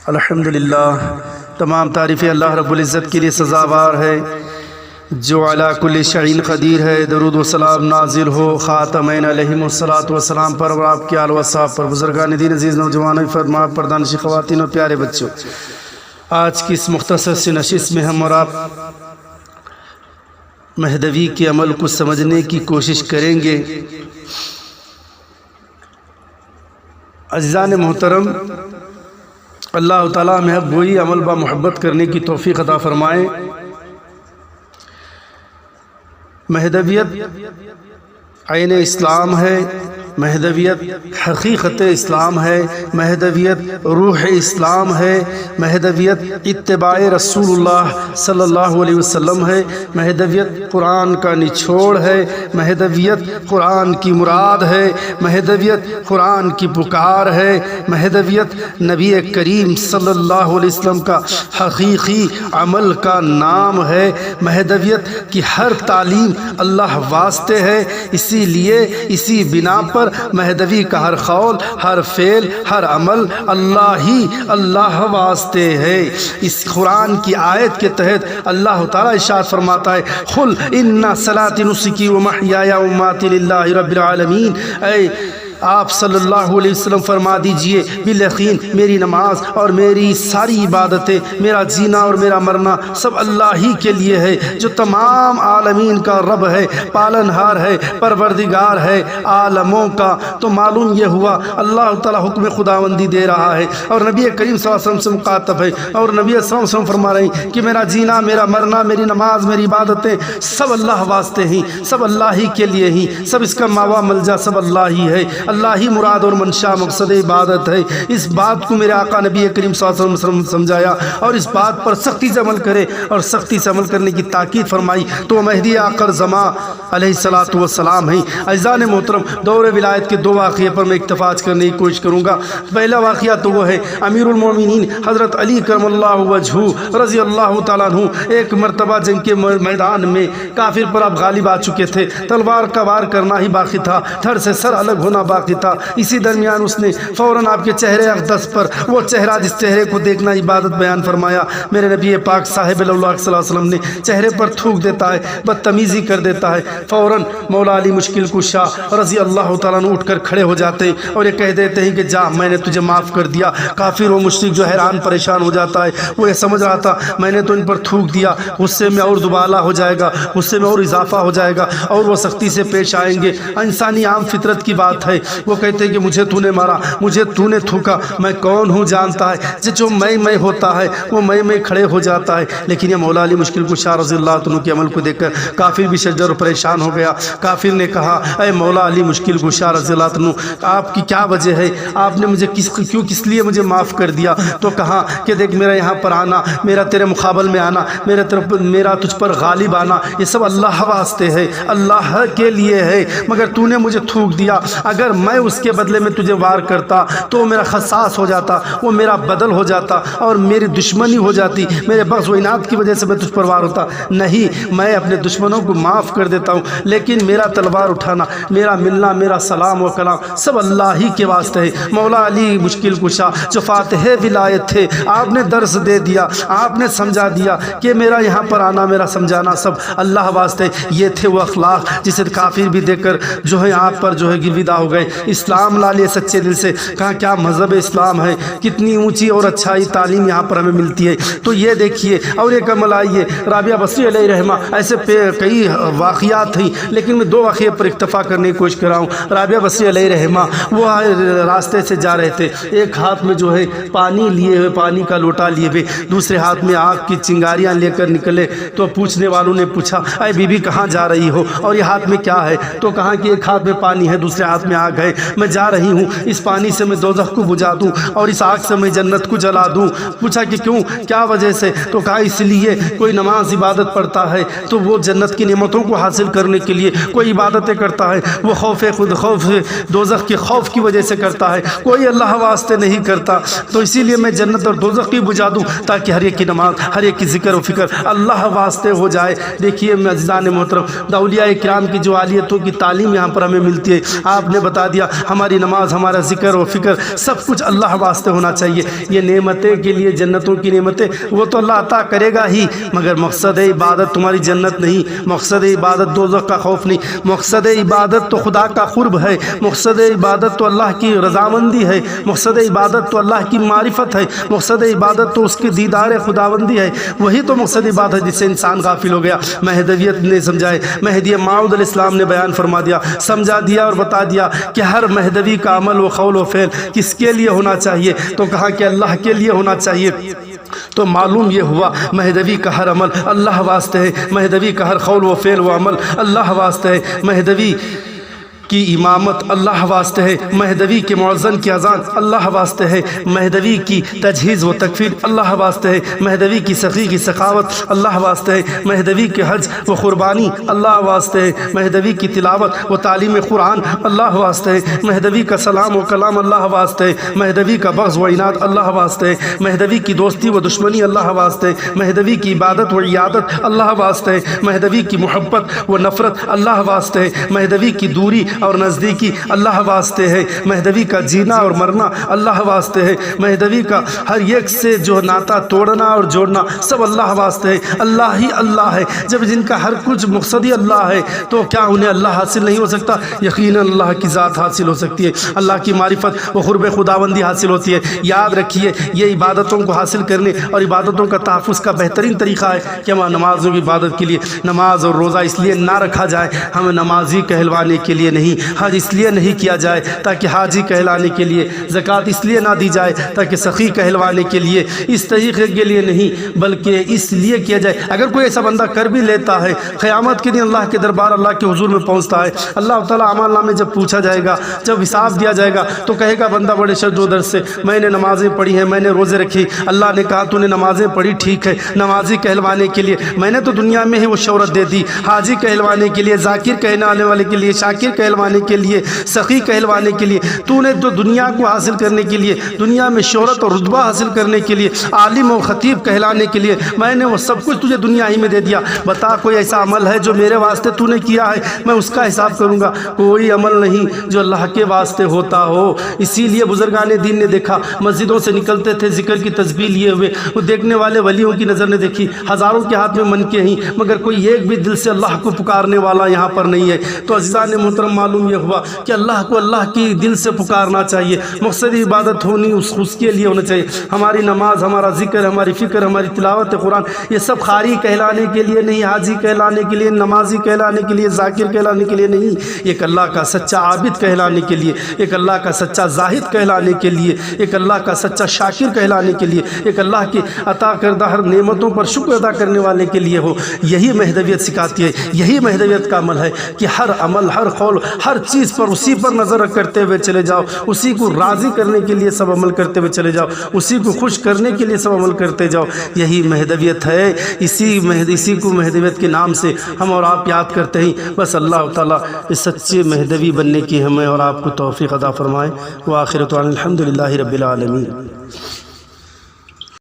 الحمدللہ، تمام تعریفیں اللہ رب العزت کے لیے سزاوار ہے جو علی کل شیء قدیر ہے۔ درود و سلام نازل ہو خاتمین علیہم الصلاۃ والسلام پر اور آپ کے آل و اصحاب پر، بزرگان دین عزیز، نوجوانوں، فرما پردانشی خواتین اور پیارے بچوں۔ آج کی اس مختصر سی نشست میں ہم اور آپ مہدوی کے عمل کو سمجھنے کی کوشش کریں گے۔ عزیزان محترم، اللہ تعالیٰ محب گوئی عمل با محبت کرنے کی توفیق عطا فرمائے۔ مہدویت عین اسلام ہے، مہدویت حقیقت اسلام ہے، مہدویت روح اسلام ہے، مہدویت اتباع رسول اللہ صلی اللہ علیہ وسلم ہے، مہدویت قرآن کا نچوڑ ہے، مہدویت قرآن کی مراد ہے، مہدویت قرآن کی پکار ہے، مہدویت نبی کریم صلی اللہ علیہ وسلم کا حقیقی عمل کا نام ہے۔ مہدویت کی ہر تعلیم اللہ واسطے ہے، اسی لیے اسی بنا پر مہدوی کا ہر قول، ہر فعل، ہر عمل اللہ واسطے ہے۔ اس قرآن کی آیت کے تحت اللہ تعالیٰ ارشاد فرماتا ہے، قل ان صلاتی نسکی و محیای و مماتی للہ رب العالمین۔ اے آپ صلی اللہ علیہ وسلم فرما دیجئے، بالیقین میری نماز اور میری ساری عبادتیں، میرا جینا اور میرا مرنا سب اللہ ہی کے لیے ہے، جو تمام عالمین کا رب ہے، پالنہار ہے، پروردگار ہے عالموں کا۔ تو معلوم یہ ہوا اللہ تعالیٰ حکم خداوندی دے رہا ہے اور نبی کریم صلی اللہ علیہ وسلم سے مخاطب ہے، اور نبی صلی اللہ علیہ وسلم فرما رہے ہیں کہ میرا جینا، میرا مرنا، میری نماز، میری عبادتیں سب اللہ واسطے ہیں، سب اللہ ہی کے لیے ہیں، سب اس کا ماوا ملجا سب اللہ ہی ہے، اللہ ہی مراد اور منشا مقصد عبادت ہے۔ اس بات کو میرے آقا نبی کریم صلی اللہ علیہ وسلم سمجھایا اور اس بات پر سختی سے عمل کرے اور سختی سے عمل کرنے کی تاکید فرمائی۔ تو مہدی آخر زمان علیہ الصلوۃ والسلام ہیں۔ عزیزان محترم، دور ولایت کے دو واقعے پر میں اکتفاج کرنے کی کوشش کروں گا۔ پہلا واقعہ تو وہ ہے امیر المومنین حضرت علی کرم اللہ وجہہ رضی اللہ تعالیٰ عنہ ایک مرتبہ جنگ کے میدان میں کافر پر اب غالب آ چکے تھے، تلوار کا وار کرنا ہی باقی تھا، دھڑ سے سر الگ ہونا باقی تھا۔ اسی درمیان اس نے فوراً آپ کے چہرے اقدس پر، وہ چہرہ جس چہرے کو دیکھنا عبادت بیان فرمایا، میرے نبی پاک صاحب اللہ صلی اللہ علیہ وسلم نے چہرے پر تھوک دیتا ہے، بدتمیزی کر دیتا ہے۔ فوراً مولا علی مشکل کشا رضی اللہ تعالیٰ عنہ اٹھ کر کھڑے ہو جاتے ہیں اور یہ کہہ دیتے ہیں کہ جا، میں نے تجھے معاف کر دیا۔ کافر و مشرک جو حیران پریشان ہو جاتا ہے، وہ یہ سمجھ رہا تھا میں نے تو ان پر تھوک دیا، غصے میں اور دوبالا ہو جائے گا، غصے میں اور اضافہ ہو جائے گا اور وہ سختی سے پیش آئیں گے۔ انسانی عام فطرت کی بات ہے، وہ کہتے ہیں کہ مجھے تو نے مارا، مجھے تو نے تھوکا، میں کون ہوں جانتا ہے۔ جو میں ہوتا ہے وہ میں کھڑے ہو جاتا ہے۔ لیکن یہ مولا علی مشکل کشا رضی اللہ عنہ کے عمل کو دیکھ کر کافر بھی شجر پریشان ہو گیا۔ کافر نے کہا، اے مولا علی مشکل کشا رضی اللہ عنہ، آپ کی کیا وجہ ہے؟ آپ نے مجھے کس لیے مجھے معاف کر دیا؟ تو کہا کہ دیکھ، میرا یہاں پر آنا، میرا تیرے مقابل میں آنا، میرا تجھ پر غالب آنا، یہ سب اللہ واسطے ہے، اللہ کے لیے ہے، مگر تو نے مجھے تھوک دیا۔ اگر میں اس کے بدلے میں تجھے وار کرتا تو میرا خصاص ہو جاتا، وہ میرا بدل ہو جاتا اور میری دشمنی ہو جاتی، میرے بغض و عناد کی وجہ سے میں تجھ پر وار ہوتا۔ نہیں، میں اپنے دشمنوں کو معاف کر دیتا ہوں، لیکن میرا تلوار اٹھانا، میرا ملنا، میرا سلام و کلام سب اللہ ہی کے واسطے ہے۔ مولا علی مشکل کشا جو فاتح ولایت تھے، آپ نے درس دے دیا، آپ نے سمجھا دیا کہ میرا یہاں پر آنا، میرا سمجھانا سب اللہ واسطے۔ یہ تھے وہ اخلاق جسے کافر بھی دیکھ کر جو ہے آپ پر جو ہے گرویدہ ہو گئے، اسلام لا لیے سچے دل سے، کہاں کیا مذہب اسلام ہے، کتنی اونچی اور اچھائی تعلیم یہاں پر ہمیں ملتی ہے۔ تو یہ دیکھیے، اور ایک عمل آئیے، رابعہ بصری علیہ رحمہ، ایسے کئی واقعات ہیں لیکن میں دو واقعے پر اکتفا کرنے کی کوشش کر رہا ہوں۔ رابعہ بصری علیہ رحمہ وہ راستے سے جا رہے تھے، ایک ہاتھ میں جو ہے پانی لیے ہوئے، پانی کا لوٹا لیے ہوئے، دوسرے ہاتھ میں آگ کی چنگاریاں لے کر نکلے۔ تو پوچھنے والوں نے پوچھا، اے بی بی کہاں جا رہی ہو اور یہ ہاتھ میں کیا ہے؟ تو کہا کہ ایک ہاتھ میں پانی ہے، دوسرے ہاتھ میں آگ ہے، میں جا رہی ہوں اس پانی سے میں دوزخ کو بجھا دوں اور اس آگ سے میں جنت کو جلا دوں۔ پوچھا کہ کیوں، کیا وجہ سے؟ تو کہا اس لیے کوئی نماز عبادت پڑھتا ہے تو وہ جنت کی نعمتوں کو حاصل کرنے کے لیے کوئی عبادتیں کرتا ہے، وہ خوف دوزخ کے خوف کی وجہ سے کرتا ہے، کوئی اللہ واسطے نہیں کرتا، تو اسی لیے میں جنت اور دوزخ کی بجھا دوں تاکہ ہر ایک کی نماز، ہر ایک کی ذکر و فکر اللہ واسطے ہو جائے۔ دیکھیے عزیزان محترم، اولیاء کرام کی جو عالیتوں کی تعلیم یہاں پر ہمیں ملتی ہے۔ آپ نے بتایا بتا دیا ہماری نماز، ہمارا ذکر و فکر سب کچھ اللہ واسطے ہونا چاہیے۔ یہ نعمتیں کے لیے، جنتوں کی نعمتیں وہ تو اللہ عطا کرے گا ہی، مگر مقصد عبادت تمہاری جنت نہیں، مقصد عبادت دوزخ کا خوف نہیں، مقصد عبادت تو خدا کا قرب ہے، مقصد عبادت تو اللہ کی رضامندی ہے، مقصد عبادت تو اللہ کی معرفت ہے، مقصد عبادت تو اس کے دیدار خداوندی ہے۔ وہی تو مقصد عبادت جس سے انسان غافل ہو گیا۔ مہدویت نے سمجھائے، مہدی موعود علیہ السلام نے بیان فرما دیا، سمجھا دیا اور بتا دیا کہ ہر مہدوی کا عمل و قول و فعل کس کے لیے ہونا چاہیے، تو کہا کہ اللہ کے لیے ہونا چاہیے۔ تو معلوم یہ ہوا مہدوی کا ہر عمل اللہ واسطے ہے، مہدوی کا ہر قول و فعل و عمل اللہ واسطے ہے، مہدوی کی امامت اللہ واسطے ہے، مہدوی کے مؤذن کی اذان اللہ واسطے ہے، مہدوی کی تجہیز و تکفیر اللہ واسطے ہے، مہدوی کی سخی کی سخاوت اللہ واسطے ہے، مہدوی کے حج و قربانی اللہ واسطے ہے، مہدوی کی تلاوت و تعلیم قرآن اللہ واسطے ہے، مہدوی کا سلام و کلام اللہ واسطے ہے، مہدوی کا بغض و عناد اللہ واسطے ہے، مہدوی کی دوستی و دشمنی اللہ واسطے ہے، مہدوی کی عبادت و عیادت اللہ واسطے ہے، مہدوی کی محبت و نفرت اللہ واسطے ہے، مہدوی کی دوری اور نزدیکی اللہ واسطے ہے، مہدوی کا جینا اور مرنا اللہ واسطے ہے، مہدوی کا ہر ایک سے جو ناتا توڑنا اور جوڑنا سب اللہ واسطے ہے۔ اللہ ہی اللہ ہے، جب جن کا ہر کچھ مقصد ہی اللہ ہے تو کیا انہیں اللہ حاصل نہیں ہو سکتا؟ یقیناً اللہ کی ذات حاصل ہو سکتی ہے، اللہ کی معرفت و قرب خداوندی حاصل ہوتی ہے۔ یاد رکھیے یہ عبادتوں کو حاصل کرنے اور عبادتوں کا تحفظ کا بہترین طریقہ ہے کہ ہم نمازوں کی عبادت کے لیے نماز اور روزہ اس لیے نہ رکھا جائے ہمیں نمازی کہلوانے کے لیے نہیں، حج اس لیے نہیں کیا جائے تاکہ حاجی کہلانے کے لیے، زکوٰۃ اس لیے نہ دی جائے تاکہ سخی کہلوانے کے لیے، اس طریقے کے لیے نہیں بلکہ اس لیے کیا جائے اگر کوئی ایسا بندہ کر بھی لیتا ہے قیامت کے دن اللہ کے دربار اللہ کے حضور میں پہنچتا ہے، اللہ تعالیٰ اعمال نامے جب پوچھا جائے گا، جب حساب دیا جائے گا تو کہے گا بندہ بڑے شد و درد سے میں نے نمازیں پڑھی ہیں، میں نے روزے رکھی، اللہ نے کہا تو نے نمازیں پڑھی ٹھیک ہے، نمازی کہلوانے کے لیے میں نے تو دنیا میں ہی وہ شہرت دے دی، حاجی کہلوانے کے لیے، ذاکر کہلانے والے کے لیے، شاکر کہلوانے کے لیے، سخی کہلوانے کے لیے، تو نے تو دنیا کو حاصل کرنے کے لیے، دنیا میں شہرت اور رتبہ حاصل کرنے کے لیے، عالم و خطیب کہلانے کے لیے میں نے وہ سب کچھ تجھے دنیا ہی میں دے دیا، بتا کوئی ایسا عمل ہے جو میرے واسطے تو نے کیا ہے میں اس کا حساب کروں گا؟ کوئی عمل نہیں جو اللہ کے واسطے ہوتا ہو۔ اسی لیے بزرگان دین نے دیکھا مسجدوں سے نکلتے تھے ذکر کی تسبیح لیے ہوئے، وہ دیکھنے والے ولیوں کی نظر نے دیکھی ہزاروں کے ہاتھ میں منکے ہیں مگر کوئی ایک بھی دل سے اللہ کو پکارنے والا یہاں پر نہیں ہے۔ تو عزیزان محترم معلوم یہ ہوا کہ اللہ کو اللہ کی دل سے پکارنا چاہیے، مقصد عبادت ہونی اس کے لیے ہونا چاہیے۔ ہماری نماز، ہمارا ذکر، ہماری فکر، ہماری تلاوت قرآن یہ سب قاری کہلانے کے لیے نہیں، حاجی کہلانے کے لیے، نمازی کہلانے کے لیے، ذاکر کہلانے کے لیے نہیں، ایک اللہ کا سچا عابد کہلانے کے لیے، ایک اللہ کا سچا زاہد کہلانے کے لیے، ایک اللہ کا سچا شاکر کہلانے کے لیے، ایک اللہ کی عطا کردہ ہر نعمتوں پر شکر ادا کرنے والے کے لیے ہو۔ یہی مہدویت سکھاتی ہے، یہی مہدویت کا عمل ہے کہ ہر عمل، ہر قول، ہر چیز پر اسی پر نظر کرتے ہوئے چلے جاؤ، اسی کو راضی کرنے کے لیے سب عمل کرتے ہوئے چلے جاؤ، اسی کو خوش کرنے کے لیے سب عمل کرتے جاؤ۔ یہی مہدویت ہے، اسی کو مہدویت کے نام سے ہم اور آپ یاد کرتے ہیں۔ بس اللہ تعالیٰ اس سچے مہدوی بننے کی ہمیں اور آپ کو توفیق عطا فرمائے۔ وآخر دعوانا الحمدللہ رب العالمین۔